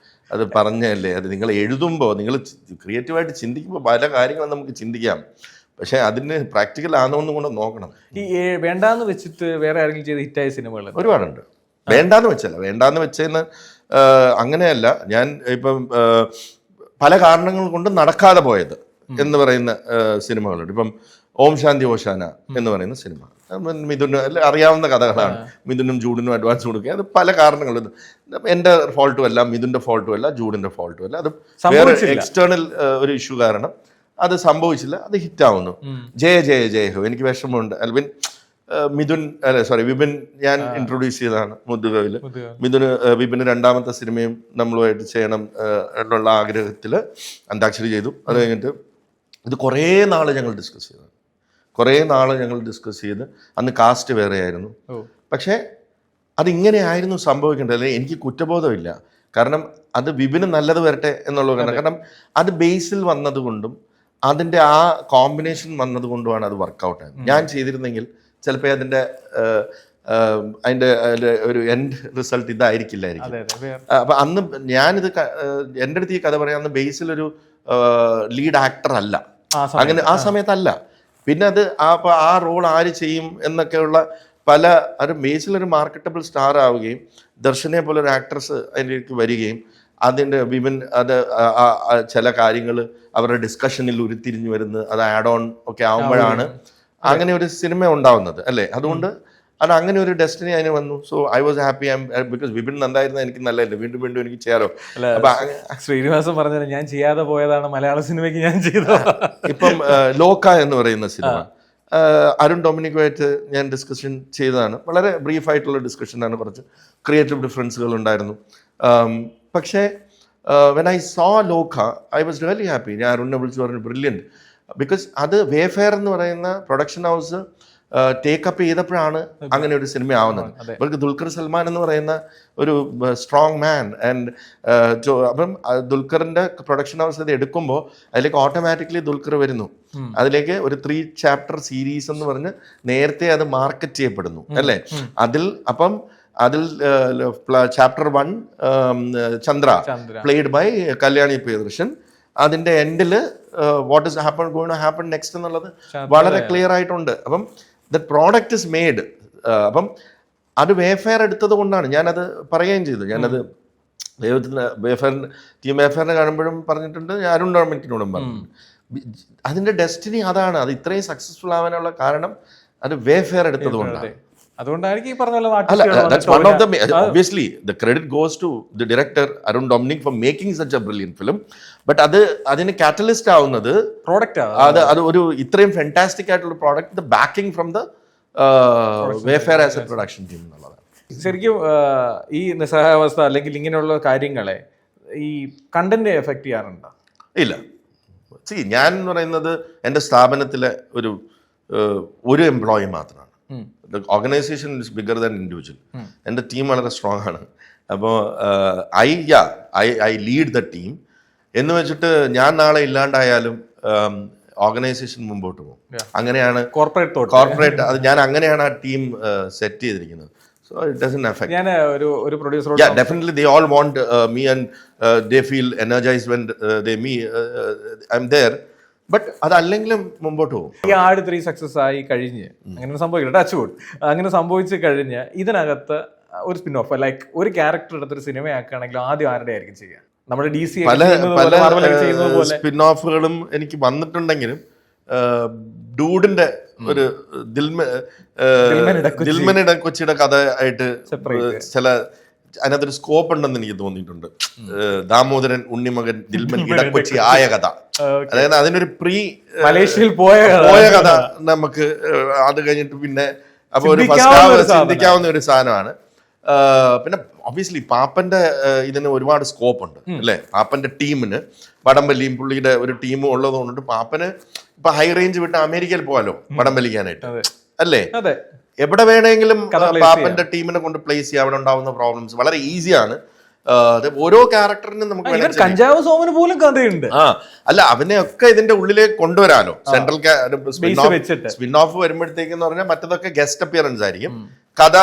അത് പറഞ്ഞല്ലേ, അത് നിങ്ങൾ എഴുതുമ്പോൾ നിങ്ങൾ ക്രിയേറ്റീവായിട്ട് ചിന്തിക്കുമ്പോൾ പല കാര്യങ്ങളും നമുക്ക് ചിന്തിക്കാം, പക്ഷെ അതിന് പ്രാക്ടിക്കൽ ആണെന്നും കൂടെ നോക്കണം. ഈ വേണ്ടാന്ന് വെച്ചിട്ട് വേറെ ആരെങ്കിലും ചെയ്ത് ഹിറ്റായ സിനിമകൾ ഒരുപാടുണ്ട്. വേണ്ടാന്ന് വെച്ചല്ല, വേണ്ടാന്ന് വെച്ചെന്ന് അങ്ങനെയല്ല, ഞാൻ ഇപ്പം പല കാരണങ്ങൾ കൊണ്ട് നടക്കാതെ പോയത് എന്ന് പറയുന്ന സിനിമകളുണ്ട്. ഇപ്പം ഓം ശാന്തി ഓശാന എന്ന് പറയുന്ന സിനിമ, മിഥുന് അറിയാവുന്ന കഥകളാണ്. മിഥുനും ജൂഡിനും അഡ്വാൻസ് കൊടുക്കുക, അത് പല കാരണങ്ങളും, എൻ്റെ ഫോൾട്ടും അല്ല, മിഥുൻ്റെ ഫോൾട്ടും അല്ല, ജൂഡിൻ്റെ ഫോൾട്ടും അല്ല, അത് വേറെ എക്സ്റ്റേണൽ ഒരു ഇഷ്യൂ കാരണം അത് സംഭവിച്ചില്ല. അത് ഹിറ്റാവുന്നു. ജയ ജയ ജയ ഹോ, എനിക്ക് വിഷമമുണ്ട്. അൽവിൻ വിപിൻ ഞാൻ ഇൻട്രൊഡ്യൂസ് ചെയ്തതാണ് മുദ്ദുകവില്. വിപിന് രണ്ടാമത്തെ സിനിമയും നമ്മളുമായിട്ട് ചെയ്യണം എന്നുള്ള ആഗ്രഹത്തിൽ അന്താക്ഷരി ചെയ്തു. അത് കഴിഞ്ഞിട്ട് ഇത് കുറേ നാൾ ഞങ്ങൾ ഡിസ്കസ് ചെയ്ത് അന്ന് കാസ്റ്റ് വേറെ ആയിരുന്നു. പക്ഷേ അതിങ്ങനെയായിരുന്നു സംഭവിക്കേണ്ടത്. അല്ലെങ്കിൽ എനിക്ക് കുറ്റബോധമില്ല, കാരണം അത് വിപിന് നല്ലത് വരട്ടെ എന്നുള്ളത്. കാരണം അത് ബേസിൽ വന്നതുകൊണ്ടും അതിൻ്റെ ആ കോമ്പിനേഷൻ വന്നതുകൊണ്ടുമാണ് അത് വർക്കൗട്ട് ആയത്. ഞാൻ ചെയ്തിരുന്നെങ്കിൽ ചിലപ്പോൾ അതിൻ്റെ ഒരു എൻഡ് റിസൾട്ട് ഇതായിരിക്കില്ലായിരിക്കും. അപ്പം അന്ന് ഞാനിത് എൻ്റെ അടുത്ത് ഈ കഥ പറയാം, അന്ന് ബേസിലൊരു ലീഡ് ആക്ടർ അല്ല, അങ്ങനെ ആ സമയത്തല്ല. പിന്നെ അത് ആ റോൾ ആര് ചെയ്യും എന്നൊക്കെയുള്ള പല ഒരു ബേസിലൊരു മാർക്കറ്റബിൾ സ്റ്റാർ ആവുകയും ദർശനെ പോലെ ഒരു ആക്ട്രസ് അതിലേക്ക് വരികയും അതിൻ്റെ വിമൻ അത് ചില കാര്യങ്ങൾ അവരുടെ ഡിസ്കഷനിൽ ഉരുത്തിരിഞ്ഞു വരുന്നത്, അത് ആഡ് ഓൺ ഒക്കെ ആവുമ്പോഴാണ് അങ്ങനെ ഒരു സിനിമ ഉണ്ടാവുന്നത് അല്ലേ. അതുകൊണ്ട് അത് അങ്ങനെ ഒരു ഡെസ്റ്റിനി അതിന് വന്നു. So I was happy, because Vipin നന്നായിരുന്ന എനിക്ക് നല്ലതല്ലേ, വീണ്ടും വീണ്ടും എനിക്ക് ചെയ്യാലോ. ശ്രീനിവാസൻ പറഞ്ഞത് ഞാൻ ചെയ്യാതെ പോയതാണ് മലയാള സിനിമയ്ക്ക് ഞാൻ ചെയ്തത്. ഇപ്പം ലോക എന്ന് പറയുന്ന സിനിമ അരുൺ ഡൊമിനിക്കുമായിട്ട് ഞാൻ ഡിസ്കഷൻ ചെയ്തതാണ്. വളരെ ബ്രീഫായിട്ടുള്ള ഡിസ്കഷനാണ്, കുറച്ച് ക്രിയേറ്റീവ് ഡിഫറൻസുകൾ ഉണ്ടായിരുന്നു. പക്ഷേ വെൻ ഐ സോ ലോക ഐ വാസ് റിയലി ഹാപ്പി. ഞാൻ അരുണിനെ വിളിച്ച് പറഞ്ഞു ബ്രില്യൻറ്റ്, ബിക്കോസ് അത് വേഫെയർ എന്ന് പറയുന്ന പ്രൊഡക്ഷൻ ഹൗസ് ടേക്കപ്പ് ചെയ്തപ്പോഴാണ് അങ്ങനെ ഒരു സിനിമ ആവുന്നത്. അവർക്ക് ദുൽഖർ സൽമാൻ എന്ന് പറയുന്ന ഒരു സ്ട്രോങ് മാൻ ആൻഡ് അപ്പം ദുൽഖറിന്റെ പ്രൊഡക്ഷൻ ഹൗസ് അത് എടുക്കുമ്പോൾ അതിലേക്ക് ഓട്ടോമാറ്റിക്കലി ദുൽഖർ വരുന്നു. അതിലേക്ക് ഒരു 3 ചാപ്റ്റർ സീരീസ് എന്ന് പറഞ്ഞ് നേരത്തെ അത് മാർക്കറ്റ് ചെയ്യപ്പെടുന്നു അല്ലേ. അതിൽ chapter 1 Chandra played by Kalyani Priyadarshan. അതിന്റെ എൻഡിൽ what is going to happen next എന്നുള്ളത് വളരെ ക്ലിയർ ആയിട്ടുണ്ട്. അപ്പം ദ പ്രോഡക്റ്റ് ഇസ് മെയ്ഡ്. അപ്പം അത് വേഫെയർ എടുത്തത് കൊണ്ടാണ് ഞാനത് പറയുകയും ചെയ്തു. ഞാനത് ടീം വേഫെയറിനെ കാണുമ്പോഴും പറഞ്ഞിട്ടുണ്ട്, അരുൺ ഡൊമിനിക്കിനോടും പറഞ്ഞു. അതിന്റെ ഡെസ്റ്റിനി അതാണ്. അത് ഇത്രയും സക്സസ്ഫുൾ ആവാനുള്ള കാരണം അത് വേഫെയർ എടുത്തത് കൊണ്ടാണ്. അതുകൊണ്ടായിരിക്കും ഈ പറഞ്ഞ obviously the credit goes to the director Arun Dominic for making such a brilliant film, but അതിന് കാറ്റലിസ്റ്റ് ആവുന്നത് അത് ഒരു ഇത്രയും ഫാന്റാസ്റ്റിക് ആയിട്ടുള്ള product, the backing from the Wayfair as a production team എന്നുള്ളതാണ്. ശരിക്കും ഈ നിസ്സഹായാവസ്ഥ അല്ലെങ്കിൽ ഇങ്ങനെയുള്ള കാര്യങ്ങളെ ഈ കണ്ടന്റ് എഫക്ട് ചെയ്യാറുണ്ടോ? ഇല്ല. ഞാൻ എന്ന് പറയുന്നത് എൻ്റെ സ്ഥാപനത്തിലെ ഒരു എംപ്ലോയി മാത്രമാണ്. Organisation is bigger than individual. എൻ്റെ ടീം വളരെ സ്ട്രോങ് ആണ്. അപ്പോൾ ഐ ലീഡ് ദ ടീം എന്ന് വെച്ചിട്ട് ഞാൻ നാളെ ഇല്ലാണ്ടായാലും ഓർഗനൈസേഷൻ മുമ്പോട്ട് പോകും. അങ്ങനെയാണ് കോർപ്പറേറ്റ് അത് ഞാൻ അങ്ങനെയാണ് ആ ടീം സെറ്റ് ചെയ്തിരിക്കുന്നത്. So it doesn't affect. ഒരു producer. Yeah, definitely they all want me and they feel energized when I'm there. But അതല്ലെങ്കിലും മുമ്പോട്ട് പോകും. ഈ ആട് 3 സക്സസ് ആയി കഴിഞ്ഞ് അങ്ങനെ സംഭവിക്കില്ല, ടച്ച് വുഡ്, അങ്ങനെ സംഭവിച്ച് കഴിഞ്ഞ് ഇതിനകത്ത് ഒരു സ്പിൻ ഓഫ് ലൈക്ക് ഒരു ക്യാരക്ടർ എടുത്തൊരു സിനിമയാക്കുകയാണെങ്കിൽ ആദ്യം ആരുടെ ആയിരിക്കും ചെയ്യുക? നമ്മുടെ DC പല സ്പിൻ ഓഫുകളും എനിക്ക് വന്നിട്ടുണ്ടെങ്കിലും ഡൂഡിന്റെ ഒരു ദിൽമൻ കൊച്ചിയുടെ കഥ ആയിട്ട് ചില അതിനകത്തൊരു സ്കോപ്പ് ഉണ്ടെന്ന് എനിക്ക് തോന്നിയിട്ടുണ്ട്. ദാമോദരൻ ഉണ്ണിമകൻ ദിൽമൻ ഇടക്കൊച്ചി ആയ കഥ, അതായത് അതിനൊരു മലേഷ്യയിൽ പോയ കഥ നമുക്ക് അത് കഴിഞ്ഞിട്ട് പിന്നെ അപ്പൊ ഒരു ചിന്തിക്കാവുന്ന ഒരു സാധനമാണ്. പിന്നെ ഒബ്വിയസ്ലി പാപ്പന്റെ ഇതിന് ഒരുപാട് സ്കോപ്പ് ഉണ്ട് അല്ലെ. പാപ്പന്റെ ടീമിന് വടംവലിയും പുള്ളിയുടെ ഒരു ടീമും ഉള്ളത് കൊണ്ടിട്ട് പാപ്പന് ഇപ്പൊ ഹൈ റേഞ്ച് വിട്ട് അമേരിക്കയിൽ പോകാലോ വടംവലിക്കാനായിട്ട് അല്ലേ. എവിടെ വേണമെങ്കിലും പാപ്പന്റെ ടീമിനെ കൊണ്ട് പ്ലേസ് ചെയ്യാൻ അവിടെ ഉണ്ടാവുന്ന പ്രോബ്ലംസ് വളരെ ഈസിയാണ്. ഓരോ ക്യാരക്ടറിനും നമുക്ക് കഞ്ചാവ് സോമന് പോലും കഥയുണ്ട്. അല്ല, അവനെയൊക്കെ ഇതിന്റെ ഉള്ളിലേക്ക് കൊണ്ടുവരാലോ. സെൻട്രൽ സ്പിൻ ഓഫ് വരുമ്പോഴത്തേക്കെന്ന് പറഞ്ഞാൽ മറ്റതൊക്കെ ഗസ്റ്റ് അപ്പിയറൻസ് ആയിരിക്കും, കഥ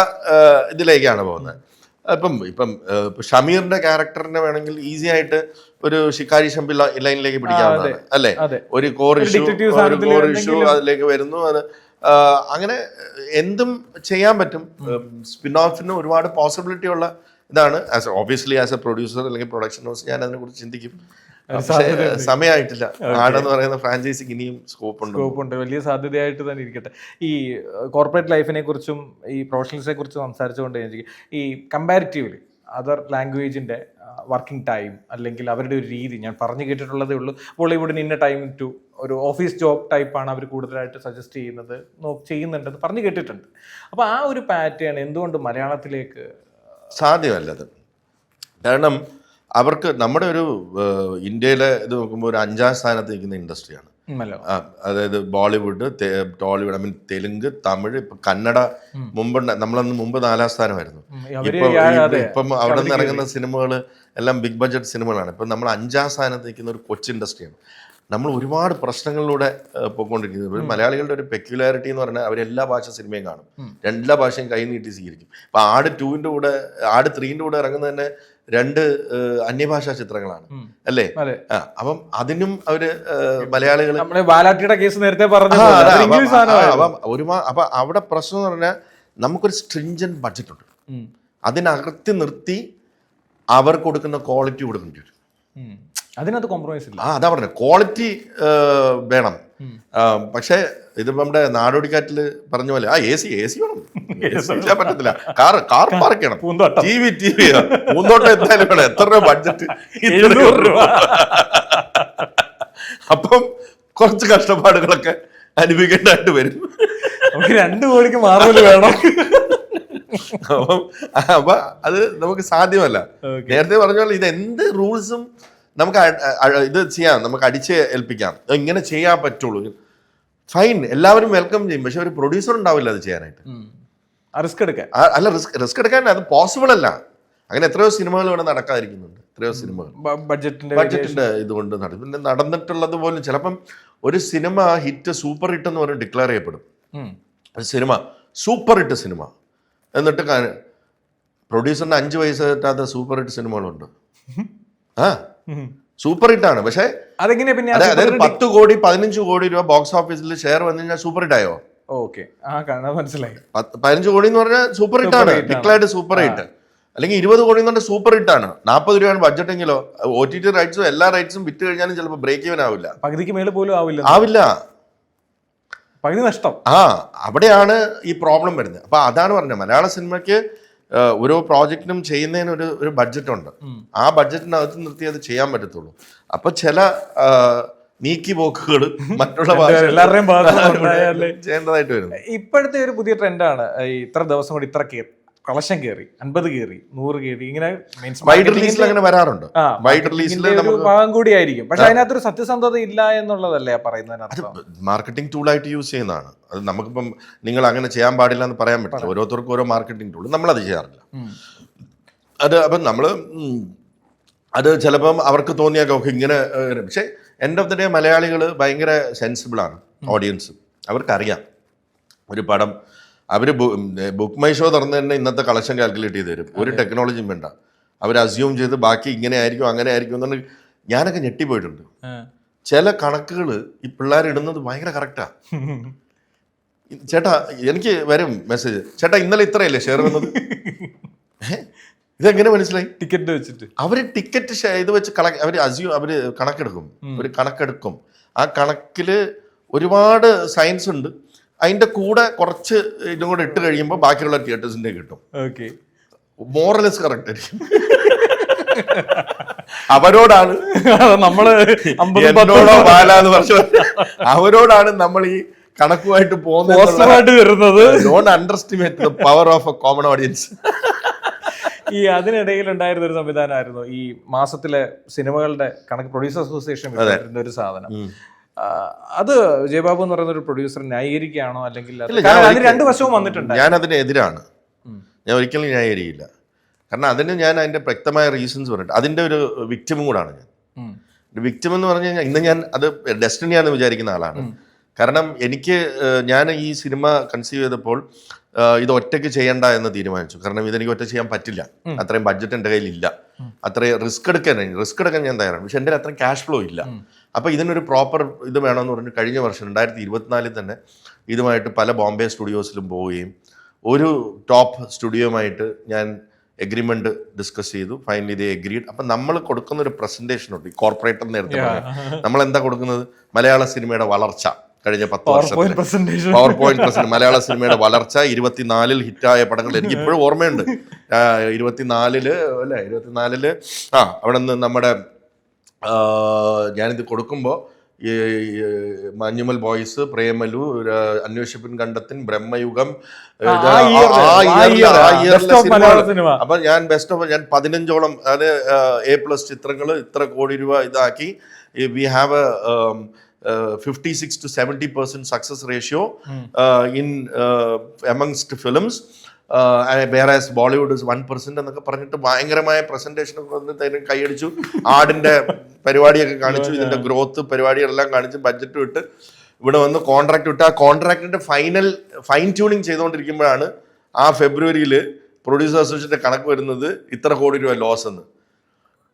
ഇതിലേക്കാണ് പോകുന്നത്. ഇപ്പം ഷമീറിന്റെ ക്യാരക്ടറിനെ വേണമെങ്കിൽ ഈസി ആയിട്ട് ഒരു ഷിക്കാരി ഷംപി ലൈനിലേക്ക് പിടിക്കാവുന്നതാണ് അല്ലെ. ഒരു കോർ ഇഷ്യൂ അതിലേക്ക് വരുന്നു. അത് അങ്ങനെ എന്തും ചെയ്യാൻ പറ്റും. സ്പിൻ ഓഫിന് ഒരുപാട് പോസിബിലിറ്റി ഉള്ള ഇതാണ് ഓബിയസ്ലി ആസ് എ പ്രൊഡ്യൂസർ അല്ലെങ്കിൽ പ്രൊഡക്ഷൻ ഹൗസ് ഞാൻ അതിനെക്കുറിച്ച് ചിന്തിക്കും. പക്ഷേ സമയമായിട്ടില്ല. ആടെന്ന് പറയുന്ന ഫ്രാഞ്ചൈസിക്ക് ഇനിയും സ്കോപ്പുണ്ട്, വലിയ സാധ്യതയായിട്ട് തന്നെ ഇരിക്കട്ടെ. ഈ കോർപ്പറേറ്റ് ലൈഫിനെ കുറിച്ചും ഈ പ്രൊഫഷണൽസിനെ കുറിച്ചും സംസാരിച്ചുകൊണ്ട് ഈ കമ്പാരിറ്റീവ്ലി അതർ ലാംഗ്വേജിൻ്റെ വർക്കിംഗ് ടൈം അല്ലെങ്കിൽ അവരുടെ ഒരു രീതി ഞാൻ പറഞ്ഞു കേട്ടിട്ടുള്ളതേ ഉള്ളൂ. ബോളിവുഡിന് ഇന്ന ടൈം ടു ഒരു ഓഫീസ് ജോബ് ടൈപ്പാണ് അവർ കൂടുതലായിട്ട് സജസ്റ്റ് ചെയ്യുന്നുണ്ടെന്ന് പറഞ്ഞു കേട്ടിട്ടുണ്ട്. അപ്പോൾ ആ ഒരു പാറ്റേൺ എന്തുകൊണ്ട് മലയാളത്തിലേക്ക് സാധ്യമല്ലത്? കാരണം അവർക്ക് നമ്മുടെ ഒരു ഇന്ത്യയിലെ ഇത് നോക്കുമ്പോൾ ഒരു 5ാം സ്ഥാനത്ത് നിൽക്കുന്ന ഇൻഡസ്ട്രിയാണ്. അതായത് ബോളിവുഡ്, ടോളിവുഡ്, തെലുങ്ക്, തമിഴ്, ഇപ്പൊ കന്നഡ. നമ്മളന്ന് മുമ്പ് 4ാം സ്ഥാനമായിരുന്നു. ഇപ്പം അവിടെ നിന്ന് ഇറങ്ങുന്ന സിനിമകൾ എല്ലാം ബിഗ് ബഡ്ജറ്റ് സിനിമകളാണ്. ഇപ്പം നമ്മൾ 5ാം സ്ഥാനത്ത് നിൽക്കുന്ന ഒരു കൊച്ചു ഇൻഡസ്ട്രിയാണ്. നമ്മൾ ഒരുപാട് പ്രശ്നങ്ങളിലൂടെ പോയിക്കൊണ്ടിരിക്കുന്നത്. മലയാളികളുടെ ഒരു പെക്യുലാരിറ്റി എന്ന് പറഞ്ഞാൽ അവരെല്ലാ ഭാഷ സിനിമയും കാണും, എല്ലാ ഭാഷയും കൈ നീട്ടി സ്വീകരിക്കും. ഇപ്പൊ ആട് 2ന്റെ കൂടെ, ആട് 3ന്റെ കൂടെ ഇറങ്ങുന്നത് തന്നെ 2 അന്യഭാഷാ ചിത്രങ്ങളാണ് അല്ലേ? അപ്പം അതിനും അവര് മലയാളികൾ അപ്പൊ അവിടെ പ്രശ്നം എന്ന് പറഞ്ഞാൽ നമുക്കൊരു സ്ട്രിഞ്ചന്റ് ബഡ്ജറ്റ് ഉണ്ട്. അതിനകത്ത് നിർത്തി അവർ കൊടുക്കുന്ന ക്വാളിറ്റി കൊടുക്കേണ്ടി വരും. അതിനകത്ത് കോംപ്രമൈസ് ഇല്ല. അതാ പറഞ്ഞത്, ക്വാളിറ്റി വേണം. പക്ഷേ ഇതിപ്പോ നമ്മുടെ നാടോടിക്കാറ്റില് പറഞ്ഞ പോലെ AC വേണം, പറ്റത്തില്ല. കാർ പാർക്ക് ചെയ്യണം, TV പൂന്തോട്ടം എന്തായാലും വേണം. എത്ര രൂപ ബഡ്ജറ്റ്? 700 രൂപ. അപ്പം കുറച്ച് കഷ്ടപ്പാടുകളൊക്കെ അനുഭവിക്കേണ്ടതായിട്ട് വരും. 2 കോടിക്ക് മാറുമല്ലോ വേണം. അപ്പൊ അത് നമുക്ക് സാധ്യമല്ല. നേരത്തെ പറഞ്ഞ പോലെ ഇത് എന്ത് റൂൾസും നമുക്ക് ഇത് ചെയ്യാം, നമുക്ക് അടിച്ച് ഏൽപ്പിക്കാം, ഇങ്ങനെ ചെയ്യാൻ പറ്റുള്ളൂ. ഫൈൻ, എല്ലാവരും വെൽക്കം ചെയ്യും. പക്ഷെ ഒരു പ്രൊഡ്യൂസർ ഉണ്ടാവില്ല അത് ചെയ്യാനായിട്ട്. റിസ്ക് എടുക്കാൻ അത് പോസിബിൾ അല്ല. അങ്ങനെ എത്രയോ സിനിമകൾ ഇവിടെ നടക്കാതിരിക്കുന്നുണ്ട്. എത്രയോ സിനിമകൾ ബഡ്ജറ്റിന്റെ ഇതുകൊണ്ട് നടക്കും. പിന്നെ നടന്നിട്ടുള്ളത് പോലും ചിലപ്പം ഒരു സിനിമ ഹിറ്റ്, സൂപ്പർ ഹിറ്റ് എന്ന് പറഞ്ഞ് ഡിക്ലെയർ ചെയ്യപ്പെടും. ഒരു സിനിമ സൂപ്പർ ഹിറ്റ് സിനിമ, എന്നിട്ട് പ്രൊഡ്യൂസറിന് 5 പൈസ കിട്ടാത്ത സൂപ്പർ ഹിറ്റ് സിനിമകളുണ്ട്. സൂപ്പർ ഹിറ്റ് ആണ്, പക്ഷെ അതായത് 10 കോടി 15 കോടി രൂപ ബോക്സ് ഓഫീസിൽ ഷെയർ വന്നു കഴിഞ്ഞാൽ സൂപ്പർ ഹിറ്റ് ആയോ? മനസ്സിലായി. 15 കോടി എന്ന് പറഞ്ഞാൽ സൂപ്പർ ഹിറ്റ് ആണ്, ഡിക്ലയർഡ് സൂപ്പർ ഹിറ്റ്. അല്ലെങ്കിൽ 20 കോടി എന്ന് പറഞ്ഞാൽ സൂപ്പർ ഹിറ്റ് ആണ്. 40 രൂപയാണ് ബഡ്ജറ്റ് എങ്കിലോ OTT റൈറ്റ്സും എല്ലാ റൈറ്റ്സും വിറ്റ് കഴിഞ്ഞാലും ചിലപ്പോൾ ബ്രേക്ക് ഈവൻ ആവില്ല, പകുതിക്ക് മേലെ പോലും ആവില്ല, പകുതി നഷ്ടം. അവിടെയാണ് ഈ പ്രോബ്ലം വരുന്നത്. അപ്പൊ അതാണ് പറഞ്ഞത്, മലയാള സിനിമയ്ക്ക് ഓരോ പ്രോജക്റ്റിനും ചെയ്യുന്നതിന് ഒരു ബഡ്ജറ്റ് ഉണ്ട്. ആ ബഡ്ജറ്റിനകത്ത് നിർത്തി അത് ചെയ്യാൻ പറ്റത്തുള്ളൂ. അപ്പൊ ചില നീക്കി പോക്കുകൾ മറ്റുള്ള എല്ലാവരുടെയും ചെയ്യേണ്ടതായിട്ട് വരും. ഇപ്പോഴത്തെ ഒരു പുതിയ ട്രെൻഡാണ് ഇത്ര ദിവസം കൂടി ഇത്ര കളക്ഷൻ കയറി, 50 കയറി, 100 കയറി, ഇങ്ങനെ വൈഡ് റിലീസിൽ അങ്ങനെ വരാറുണ്ട്. വൈഡ് റിലീസിൽ ഭാഗം കൂടിയായിരിക്കും. പക്ഷെ അതിനകത്തൊരു സത്യസന്ധത ഇല്ല എന്നുള്ളതല്ലേ പറയുന്നതിനകത്ത്. മാർക്കറ്റിംഗ് ടൂളായിട്ട് യൂസ് ചെയ്യുന്നതാണ് അത്. നമുക്കിപ്പം നിങ്ങൾ അങ്ങനെ ചെയ്യാൻ പാടില്ല എന്ന് പറയാൻ പറ്റില്ല. ഓരോരുത്തർക്കും ഓരോ മാർക്കറ്റിംഗ് ടൂൾ, നമ്മളത് ചെയ്യാറില്ല. അത് അപ്പം നമ്മൾ അത് ചിലപ്പം അവർക്ക് തോന്നിയാൽ ഇങ്ങനെ. പക്ഷേ എൻഡ് ഓഫ് ദി ഡേ മലയാളികൾ ഭയങ്കര സെൻസിബിളാണ്. ഓഡിയൻസ് അവർക്കറിയാം ഒരു പടം. അവർ ബുക്ക് മൈ ഷോ തുറന്ന് തന്നെ ഇന്നത്തെ കളക്ഷൻ കാൽക്കുലേറ്റ് ചെയ്ത് തരും. ഒരു ടെക്നോളജിയും വേണ്ട. അവർ അസ്യൂം ചെയ്ത് ബാക്കി ഇങ്ങനെ ആയിരിക്കും അങ്ങനെ ആയിരിക്കും എന്ന് പറഞ്ഞാൽ ഞാനൊക്കെ ഞെട്ടിപ്പോയിട്ടുണ്ട്. ചില കണക്കുകൾ ഈ പിള്ളേർ ഇടുന്നത് ഭയങ്കര കറക്റ്റാ. ചേട്ടാ എനിക്ക് വരും മെസ്സേജ്, ചേട്ടാ ഇന്നലെ ഇത്രയല്ലേ ഷെയർ വന്നത്. ഇതെങ്ങനെ മനസ്സിലായി? ടിക്കറ്റ് വെച്ചിട്ട് അവര് ടിക്കറ്റ് ഇത് വെച്ച് അവര് കണക്കെടുക്കും. ആ കണക്കില് ഒരുപാട് സയൻസ് ഉണ്ട്. അതിന്റെ കൂടെ കുറച്ച് ഇതും കൂടെ ഇട്ട് കഴിയുമ്പോൾ ബാക്കിയുള്ള തിയേറ്റേഴ്സിന്റെ കിട്ടും. മോറലെസ് കറക്റ്റ് ആയിരിക്കും. അവരോടാണ് നമ്മള് അവരോടാണ് നമ്മൾ ഈ കണക്കുമായിട്ട് പോകുന്നത്. Don't underestimate the power of a common audience. ഈ അതിനിടയിൽ ഉണ്ടായിരുന്ന ഒരു സംവിധാനമായിരുന്നു ഈ മാസത്തിലെ സിനിമകളുടെ കണക്ക്, പ്രൊഡ്യൂസർ അസോസിയേഷൻ ഒരു സാധനം. അത് വിജയബാബു എന്ന് പറയുന്ന ഒരു പ്രൊഡ്യൂസർ ന്യായീകരിക്കുകയാണോ അല്ലെങ്കിൽ രണ്ട് വശവും വന്നിട്ടുണ്ട്? ഞാൻ അതിനെതിരാണ്. ഞാൻ ഒരിക്കലും ന്യായീകരിക്കില്ല. കാരണം അതിന് ഞാൻ അതിന്റെ വ്യക്തമായ റീസൺസ് പറഞ്ഞിട്ട് അതിന്റെ ഒരു വിക്ടിമും കൂടാണ് ഞാൻ. വിക്ടിം എന്ന് പറഞ്ഞു കഴിഞ്ഞാൽ ഇന്ന് ഞാൻ അത് ഡെസ്റ്റിനിയാന്ന് വിചാരിക്കുന്ന ആളാണ്. കാരണം ഞാൻ ഈ സിനിമ കൺസീവ് ചെയ്തപ്പോൾ ഇത് ഒറ്റയ്ക്ക് ചെയ്യണ്ട എന്ന് തീരുമാനിച്ചു. കാരണം ഇതെനിക്ക് ഒറ്റ ചെയ്യാൻ പറ്റില്ല, അത്രയും ബഡ്ജറ്റ് എൻ്റെ കയ്യിലില്ല, അത്രയും റിസ്ക് എടുക്കാൻ ഞാൻ തയ്യാറാണ്. പക്ഷെ എൻ്റെ അത്രയും ക്യാഷ് ഫ്ലോ ഇല്ല. അപ്പോൾ ഇതിനൊരു പ്രോപ്പർ ഇത് വേണമെന്ന് പറഞ്ഞ് കഴിഞ്ഞ വർഷം 2024 തന്നെ ഇതുമായിട്ട് പല ബോംബെ സ്റ്റുഡിയോസിലും പോവുകയും ഒരു ടോപ്പ് സ്റ്റുഡിയോയുമായിട്ട് ഞാൻ എഗ്രിമെന്റ് ഡിസ്കസ് ചെയ്തു, ഫൈനലി ദേ എഗ്രീഡ്. അപ്പം നമ്മൾ കൊടുക്കുന്ന ഒരു പ്രസന്റേഷൻ ഉണ്ട്, ഈ കോർപ്പറേറ്റ് നേരത്തെ നമ്മൾ എന്താ കൊടുക്കുന്നത്? മലയാള സിനിമയുടെ വളർച്ച കഴിഞ്ഞ 10 വർഷത്തിൽ പവർ പോയിന്റ് പ്രസന്റ്, മലയാള സിനിമയുടെ വളർച്ച, 24 ഹിറ്റായ പടങ്ങൾ. എനിക്ക് ഇപ്പോഴും ഓർമ്മയുണ്ട് 24 അല്ലേ, 24 അവിടെ നിന്ന് നമ്മുടെ ഞാനിത് കൊടുക്കുമ്പോൾ ഈ മഞ്ഞുമൽ ബോയ്സ്, പ്രേമലു, അന്വേഷിപ്പിൻ കണ്ടത്തിൻ, ബ്രഹ്മയുഗം, അപ്പൊ ഞാൻ ബെസ്റ്റ് ഓഫ് ഞാൻ 15ഓളം അത് A+ ചിത്രങ്ങൾ ഇത്ര കോടി രൂപ ഇതാക്കി. We have 56 to 70% success ratio in amongst films, whereas Bollywood is 1% എന്നൊക്കെ പറഞ്ഞിട്ട് ഭയങ്കരമായ പ്രസന്റേഷൻ കൈയടിച്ചു. ആടിന്റെ പരിപാടിയൊക്കെ കാണിച്ചു, ഇതിന്റെ ഗ്രോത്ത് പരിപാടികളെല്ലാം കാണിച്ചു, ബഡ്ജറ്റ് വിട്ട് ഇവിടെ വന്ന് കോൺട്രാക്ട് വിട്ട് ആ കോൺട്രാക്ടിന്റെ ഫൈൻ ട്യൂണിങ് ചെയ്തുകൊണ്ടിരിക്കുമ്പോഴാണ് ആ ഫെബ്രുവരിയിൽ പ്രൊഡ്യൂസർ അസോസിയേഷന്റെ കണക്ക് വരുന്നത് ഇത്ര കോടി രൂപ ലോസ് എന്ന്.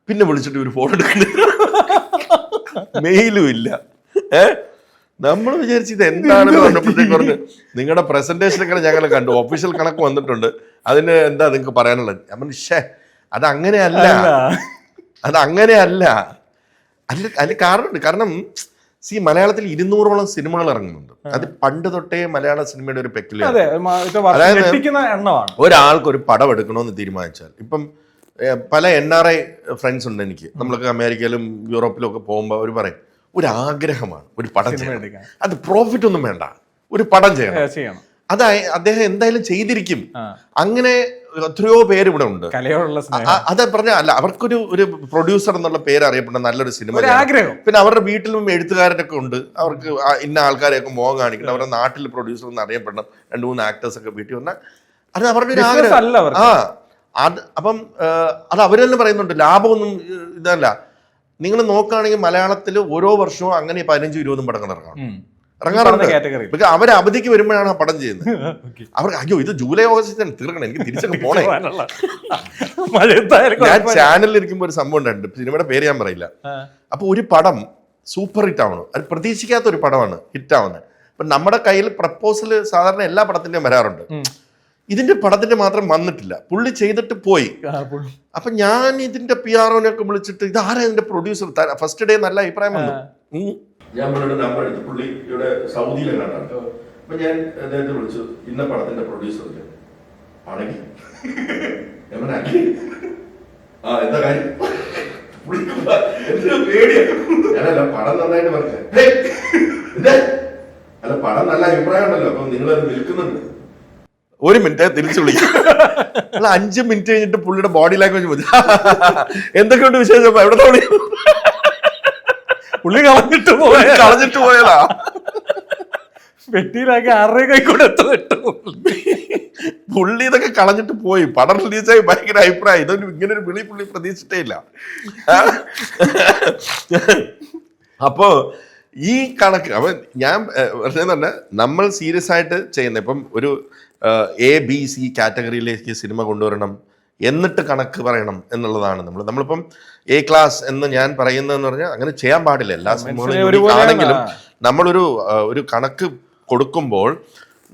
പിന്നെ വിളിച്ചിട്ട് ഒരു ഫോൺ എടുക്കുന്നില്ല, മെയിലും ഇല്ല. നമ്മൾ വിചാരിച്ചു ഇത് എന്താണെന്ന് പറഞ്ഞപ്പോഴത്തേക്ക് പറഞ്ഞു നിങ്ങളുടെ പ്രസന്റേഷനൊക്കെ ഞങ്ങൾ കണ്ടു, ഒഫീഷ്യൽ കണക്ക് വന്നിട്ടുണ്ട്, അതിന് എന്താ നിങ്ങൾക്ക് പറയാനുള്ളത്? ഞാൻ പറഞ്ഞു ഷേ അതങ്ങനെയല്ല, അതങ്ങനെയല്ല. അതിൽ കാരണമുണ്ട്. കാരണം മലയാളത്തിൽ 200ഓളം സിനിമകൾ ഇറങ്ങുന്നുണ്ട്. അത് പണ്ട് തൊട്ടേ മലയാള സിനിമയുടെ ഒരു പെക്യുലർ. അതായത് ഒരാൾക്ക് ഒരു പടം എടുക്കണമെന്ന് തീരുമാനിച്ചാൽ, ഇപ്പം പല NRI ഫ്രണ്ട്സ് ഉണ്ട് എനിക്ക്, നമ്മളൊക്കെ അമേരിക്കയിലും യൂറോപ്പിലും ഒക്കെ പോകുമ്പോൾ അവർ പറയും ഒരാഗ്രഹമാണ് ഒരു പടം ചെയ്യണം, അത് പ്രോഫിറ്റ് ഒന്നും വേണ്ട, ഒരു പടം ചെയ്യണം. അത് അദ്ദേഹം എന്തായാലും ചെയ്തിരിക്കും. അങ്ങനെ എത്രയോ പേര് ഇവിടെ ഉണ്ട്. അത് പറഞ്ഞ അല്ല, അവർക്കൊരു പ്രൊഡ്യൂസർ എന്നുള്ള പേര് അറിയപ്പെടുന്ന നല്ലൊരു സിനിമ ആഗ്രഹം. പിന്നെ അവരുടെ വീട്ടിലും എഴുത്തുകാരനൊക്കെ ഉണ്ട്, അവർക്ക് ഇന്ന ആൾക്കാരെയൊക്കെ മുഖം കാണിക്കണം, അവരുടെ നാട്ടിൽ പ്രൊഡ്യൂസർ എന്ന് അറിയപ്പെടണം, 2-3 ആക്ടേഴ്സ് ഒക്കെ വീട്ടിൽ വന്നാൽ അത് അവരുടെ ഒരു ആഗ്രഹം. അപ്പം അത് അവർ തന്നെ പറയുന്നുണ്ട്, ലാഭമൊന്നും ഇതല്ല. നിങ്ങൾ നോക്കുകയാണെങ്കിൽ മലയാളത്തിൽ ഓരോ വർഷവും അങ്ങനെ 15-20 പടങ്ങൾ ഇറങ്ങാറുണ്ട്. അവർ അവധിക്ക് വരുമ്പോഴാണ് ആ പടം ചെയ്യുന്നത്. അവർക്ക് അയ്യോ ഇത് ജൂലൈ ഓഗസ്റ്റ് തീർക്കണം, എനിക്ക് തിരിച്ചൊക്കെ പോണേ. ഞാൻ ചാനലിൽ ഇരിക്കുമ്പോൾ ഒരു സംഭവം ഉണ്ടായിട്ടുണ്ട്, സിനിമയുടെ പേര് ഞാൻ പറയില്ല. അപ്പൊ ഒരു പടം സൂപ്പർ ഹിറ്റ് ആവണം, അത് പ്രതീക്ഷിക്കാത്ത ഒരു പടമാണ് ഹിറ്റ് ആവുന്നത്. അപ്പൊ നമ്മുടെ കയ്യിൽ പ്രപ്പോസൽ സാധാരണ എല്ലാ പടത്തിന്റെയും വരാറുണ്ട്, ഇതിന്റെ പടത്തിന്റെ മാത്രം വന്നിട്ടില്ല, പുള്ളി ചെയ്തിട്ട് പോയി. അപ്പൊ ഞാൻ ഇതിന്റെ PROനൊക്കെ വിളിച്ചിട്ട് ഇതാരാ ഇതിന്റെ പ്രൊഡ്യൂസർ, ഫസ്റ്റ് ഡേ നല്ല അഭിപ്രായം വന്നു. ഞാൻ പുള്ളിയുടെ നമ്പർ എടുത്തു, പുള്ളി ഇവിടെ സൗദിയിലാണ്. അപ്പൊ ഞാൻ അദ്ദേഹത്തെ വിളിച്ചു, ഇന്ന പടത്തിന്റെ പ്രൊഡ്യൂസർ ആണെങ്കിൽ എന്താ കാര്യം? ഞാനല്ല പടം നന്നായിട്ട് പറഞ്ഞേ, അല്ല പടം നല്ല അഭിപ്രായം ഉണ്ടല്ലോ, അപ്പൊ നിങ്ങളത് നിൽക്കുന്നുണ്ട്. 1 മിനിറ്റ് തിരിച്ചു വിളിക്കും. 5 മിനിറ്റ് കഴിഞ്ഞിട്ട് പുള്ളിയുടെ ബോഡി ലാംഗ്വേജ് മതി, എന്തൊക്കെയുണ്ട് വിശേഷം, എവിടെ പുള്ളി കളഞ്ഞിട്ട് പോയതാ. വെട്ടിയിലാക്കി 6 കൈക്കൂടെ പുള്ളി ഇതൊക്കെ കളഞ്ഞിട്ട് പോയി. പടം റിലീസായി ഭയങ്കര അഭിപ്രായം, ഇതൊരു ഇങ്ങനെ ഒരു വിളി പുള്ളി പ്രതീക്ഷിച്ചിട്ടേ ഇല്ല. അപ്പോ ഈ കണക്ക് അപ്പൊ ഞാൻ പറഞ്ഞ നമ്മൾ സീരിയസ് ആയിട്ട് ചെയ്യുന്ന, ഇപ്പം ഒരു ABC കാറ്റഗറിയിലേക്ക് സിനിമ കൊണ്ടുവരണം എന്നിട്ട് കണക്ക് പറയണം എന്നുള്ളതാണ് നമ്മളിപ്പം A ക്ലാസ് എന്ന് ഞാൻ പറയുന്നതെന്ന് പറഞ്ഞാൽ അങ്ങനെ ചെയ്യാൻ പാടില്ല. എല്ലാ സിനിമകളും ആണെങ്കിലും നമ്മളൊരു കണക്ക് കൊടുക്കുമ്പോൾ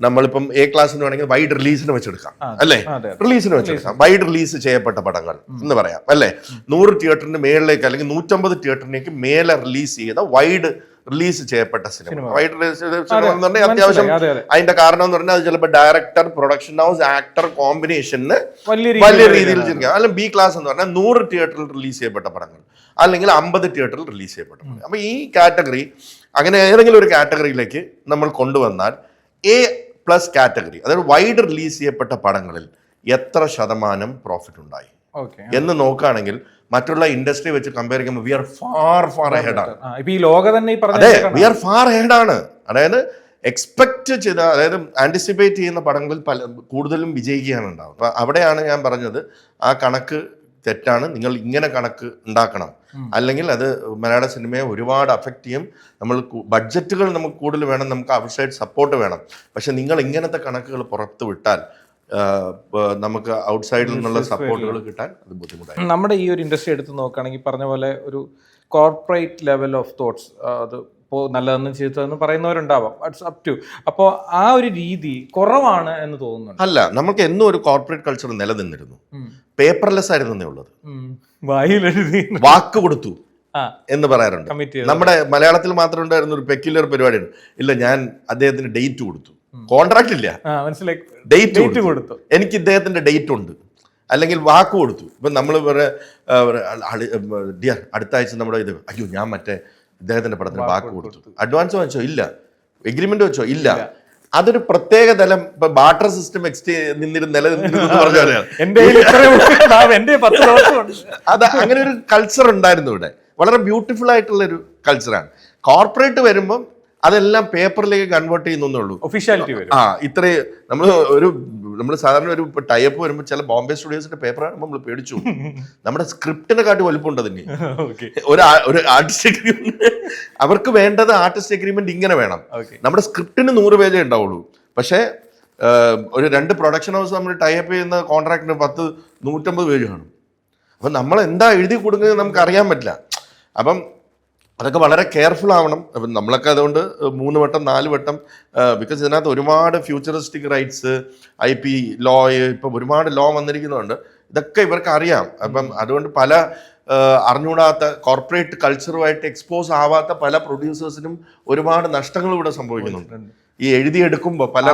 നമ്മളിപ്പം A ക്ലാസ്സിന് വേണമെങ്കിൽ വൈഡ് റിലീസിന് വെച്ചെടുക്കാം, അല്ലേ? റിലീസിന് വെച്ചെടുക്കാം, വൈഡ് റിലീസ് ചെയ്യപ്പെട്ട പടങ്ങൾ എന്ന് പറയാം, അല്ലേ? 100 തിയേറ്ററിന് മേളിലേക്ക് അല്ലെങ്കിൽ 150 തിയേറ്ററിലേക്ക് മേലെ റിലീസ് ചെയ്ത വൈഡ് റിലീസ് ചെയ്യപ്പെട്ട സിനിമ. വൈഡ് റിലീസ് സിനിമ എന്ന് പറഞ്ഞാൽ അത്യാവശ്യം അതിന്റെ കാരണം എന്ന് പറഞ്ഞാൽ അത് ചിലപ്പോൾ ഡയറക്ടർ, പ്രൊഡക്ഷൻ ഹൗസ്, ആക്ടർ കോമ്പിനേഷന് വലിയ രീതിയിൽ ചെയ്യാം. അല്ലെങ്കിൽ B ക്ലാസ് എന്ന് പറഞ്ഞാൽ 100 തിയേറ്ററിൽ റിലീസ് ചെയ്യപ്പെട്ട പടങ്ങൾ, അല്ലെങ്കിൽ 50 തിയേറ്ററിൽ റിലീസ് ചെയ്യപ്പെട്ട പടങ്ങൾ. അപ്പൊ ഈ കാറ്റഗറി അങ്ങനെ ഏതെങ്കിലും ഒരു കാറ്റഗറിയിലേക്ക് നമ്മൾ കൊണ്ടുവന്നാൽ A+ കാറ്റഗറി, അതായത് വൈഡ് റിലീസ് ചെയ്യപ്പെട്ട പടങ്ങളിൽ എത്ര ശതമാനം പ്രോഫിറ്റ് ഉണ്ടായി എന്ന് നോക്കുകയാണെങ്കിൽ മറ്റുള്ള ഇൻഡസ്ട്രി വെച്ച് കമ്പയർ ചെയ്യുമ്പോൾ വി ആർ ഫാർ അഹെഡ് ആണ്. അതെ, വി ആർ ഫാർ അഹെഡ് ആണ്. അതായത് എക്സ്പെക്ട് ചെയ്ത, അതായത് ആന്റിസിപ്പേറ്റ് ചെയ്യുന്ന പടങ്ങളിൽ കൂടുതലും വിജയിക്കുകയാണ് ഉണ്ടാവും. അപ്പൊ അവിടെയാണ് ഞാൻ പറഞ്ഞത് ആ കണക്ക് തെറ്റാണ്, നിങ്ങൾ ഇങ്ങനെ കണക്ക് ഉണ്ടാക്കണം, അല്ലെങ്കിൽ അത് മലയാള സിനിമയെ ഒരുപാട് അഫക്റ്റ് ചെയ്യും. നമ്മൾ ബഡ്ജറ്റുകൾ നമുക്ക് കൂടുതൽ വേണം, നമുക്ക് ഔട്ട്സൈഡ് സപ്പോർട്ട് വേണം. പക്ഷെ നിങ്ങൾ ഇങ്ങനത്തെ കണക്കുകൾ പുറത്ത് വിട്ടാൽ നമുക്ക് ഔട്ട്സൈഡിൽ നിന്നുള്ള സപ്പോർട്ടുകൾ കിട്ടാൻ അത് ബുദ്ധിമുട്ടാണ്. നമ്മുടെ ഈ ഒരു ഇൻഡസ്ട്രി എടുത്ത് നോക്കുകയാണെങ്കിൽ പറഞ്ഞ പോലെ ഒരു കോർപ്പറേറ്റ് ലെവൽ ഓഫ് തോട്ട്സ്, അത് ഇപ്പോൾ നല്ലതെന്ന് ചെയ്തതെന്ന് പറയുന്നവരുണ്ടാവാം, ഇറ്റ്സ് അപ് ടു. അപ്പോൾ ആ ഒരു രീതി കുറവാണ് എന്ന് തോന്നുന്നു. അല്ല, നമുക്ക് എന്നും ഒരു കോർപ്പറേറ്റ് കൾച്ചർ നിലനിന്നിരുന്നു. പേപ്പർലെസ് ആയിരുന്നേ ഉള്ളത്. വായിലെഴുതി വാക്ക് കൊടുത്തു ആ എന്ന് പറയാറുണ്ട്. കമ്മിറ്റ് ചെയ്തു. നമ്മുടെ മലയാളത്തിൽ മാത്രം ഉണ്ടായിരുന്ന ഒരു പെക്യുലർ പരിപാടിയാണ്. ഇല്ല, ഞാൻ അദ്ദേഹത്തിന് ഡേറ്റ് കൊടുത്തു, കോൺട്രാക്ട് ഇല്ല, മനസ്സിലായി, ഡേറ്റ് കൊടുത്തു, എനിക്ക് ഇദ്ദേഹത്തിന്റെ ഡേറ്റ് ഉണ്ട്, അല്ലെങ്കിൽ വാക്ക് കൊടുത്തു. ഇപ്പം നമ്മൾ ഡിയർ അടുത്ത ആഴ്ച നമ്മുടെ ഇത്, അയ്യോ ഞാൻ മറ്റേ ഇദ്ദേഹത്തിന്റെ പടത്തിന് വാക്ക് കൊടുത്തു. അഡ്വാൻസ് വാങ്ങിച്ചോ? ഇല്ല. എഗ്രിമെന്റ് വെച്ചോ? ഇല്ല. അതൊരു പ്രത്യേക തലം ഇപ്പൊ ബാർട്ടർ സിസ്റ്റം അത് അങ്ങനെ ഒരു കൾച്ചർ ഉണ്ടായിരുന്നു ഇവിടെ. വളരെ ബ്യൂട്ടിഫുൾ ആയിട്ടുള്ള ഒരു കൾച്ചറാണ്. കോർപ്പറേറ്റ് വരുമ്പം അതെല്ലാം പേപ്പറിലേക്ക് കൺവേർട്ട് ചെയ്യുന്നുള്ളൂ. ഒഫീഷ്യാലിറ്റി വരും. ഇത്രയും നമ്മൾ സാധാരണ ഒരു ടൈപ്പ് വരുമ്പോൾ ചില ബോംബെ സ്റ്റുഡിയോസിന്റെ പേപ്പർ ആകുമ്പോൾ നമ്മൾ പേടിച്ചു. നമ്മുടെ സ്ക്രിപ്റ്റിനെ കാട്ടി വലുപ്പമുണ്ട് അതിന്. ഒരു ആർട്ടിസ്റ്റ് അഗ്രിമെന്റ് അവർക്ക് വേണ്ടത് ആർട്ടിസ്റ്റ് അഗ്രിമെന്റ് ഇങ്ങനെ വേണം. നമ്മുടെ സ്ക്രിപ്റ്റിന് 100 പേജേ ഉണ്ടാവുള്ളൂ. പക്ഷേ ഒരു 2 പ്രൊഡക്ഷൻ ഹൗസ് നമ്മൾ ടൈപ്പ് ചെയ്യുന്ന കോൺട്രാക്ടിന് 150 പേജ് കാണും. അപ്പം നമ്മൾ എന്താ എഴുതി കൊടുക്കുന്നത് നമുക്ക് അറിയാൻ പറ്റില്ല. അപ്പം അതൊക്കെ വളരെ കെയർഫുൾ ആവണം. അപ്പം നമ്മളൊക്കെ അതുകൊണ്ട് 3 വട്ടം 4 വട്ടം ബിക്കോസ് ഇതിനകത്ത് ഒരുപാട് ഫ്യൂച്ചറിസ്റ്റിക് റൈറ്റ്സ്, IP ലോ, ഇപ്പം ഒരുപാട് ലോ വന്നിരിക്കുന്നുണ്ട്. ഇതൊക്കെ ഇവർക്ക് അറിയാം. അപ്പം അതുകൊണ്ട് പല അറിഞ്ഞുകൂടാത്ത കോർപ്പറേറ്റ് കൾച്ചറുമായിട്ട് എക്സ്പോസ് ആവാത്ത പല പ്രൊഡ്യൂസേഴ്സിനും ഒരുപാട് നഷ്ടങ്ങൾ ഇവിടെ സംഭവിക്കുന്നുണ്ട്. ഈ എഴുതിയെടുക്കുമ്പോൾ പല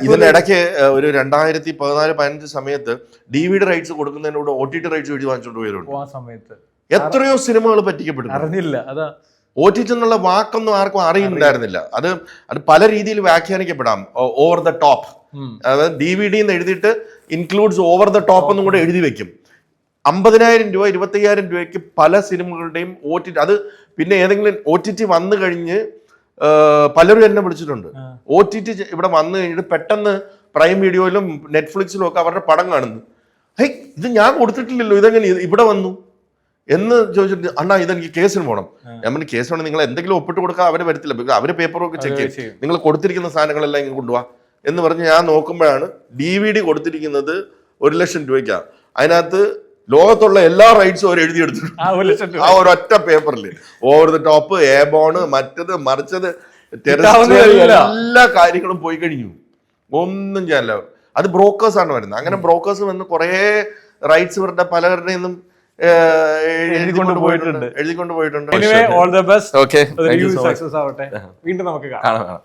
ഇതിനിടയ്ക്ക് ഒരു 2014-15 സമയത്ത് DVD റൈറ്റ്സ് കൊടുക്കുന്നതിനോട് OTT റൈറ്റ്സ് എഴുതി വാങ്ങിച്ചുകൊണ്ട് പോയതുണ്ട്. എത്രയോ സിനിമകൾ പറ്റിക്കപ്പെടുന്നു, അറിഞ്ഞില്ല. OTT എന്നുള്ള വാക്കൊന്നും ആർക്കും അറിയുന്നുണ്ടായിരുന്നില്ല. അത് പല രീതിയിൽ വ്യാഖ്യാനിക്കപ്പെടാം. ഓവർ ദ ടോപ്പ്, അതായത് DVD എന്ന് എഴുതിയിട്ട് ഇൻക്ലൂഡ്സ് ഓവർ ദ ടോപ്പ് എന്നും കൂടെ എഴുതി വെക്കും. 50,000 രൂപ 25,000 രൂപയ്ക്ക് പല സിനിമകളുടെയും OTT. അത് പിന്നെ ഏതെങ്കിലും OTT വന്നു കഴിഞ്ഞ് പലരും എന്നെ വിളിച്ചിട്ടുണ്ട്. OTT ഇവിടെ വന്നു കഴിഞ്ഞിട്ട് പെട്ടെന്ന് പ്രൈം വീഡിയോയിലും നെറ്റ്ഫ്ലിക്സിലും ഒക്കെ അവരുടെ പടം കാണുന്നു. ഹേയ്, ഇത് ഞാൻ കൊടുത്തിട്ടില്ലല്ലോ, ഇതെങ്ങനെ ഇവിടെ വന്നു എന്ന് ചോദിച്ചിട്ട്, അണ്ണാ ഇതെനിക്ക് കേസിന് പോകണം. ഞാൻ പറഞ്ഞു, കേസ് വേണം, നിങ്ങൾ എന്തെങ്കിലും ഒപ്പിട്ട് കൊടുക്കുക, അവര് വരത്തില്ല. അവര് പേപ്പർ ഒക്കെ ചെക്ക് ചെയ്യും, നിങ്ങൾ കൊടുത്തിരിക്കുന്ന സാധനങ്ങളെല്ലാം ഇങ്ങനെ കൊണ്ടുപോവാ എന്ന് പറഞ്ഞ് ഞാൻ നോക്കുമ്പോഴാണ് DVD കൊടുത്തിരിക്കുന്നത് 1,00,000 രൂപയ്ക്കാണ്. അതിനകത്ത് ലോകത്തുള്ള എല്ലാ റൈറ്റ്സും അവർ എഴുതിയെടുത്തിട്ടുണ്ട് ആ ഒരൊറ്റ പേപ്പറിൽ. ഓവർ ദ ടോപ്പ്, ഏബോണ്, മറ്റത് മറിച്ചത്, എല്ലാ കാര്യങ്ങളും പോയി കഴിഞ്ഞു. ഒന്നും ചെയ്യാനില്ല. അത് ബ്രോക്കേഴ്സ് ആണ് വരുന്നത്. അങ്ങനെ ബ്രോക്കേഴ്സ് വന്ന് കുറെ റൈറ്റ്സ് ഇവരുടെ പലരുടെയും എഴുതിക്കൊണ്ട് പോയിട്ടുണ്ട്. All the best. വീണ്ടും നമുക്ക് കാണാം.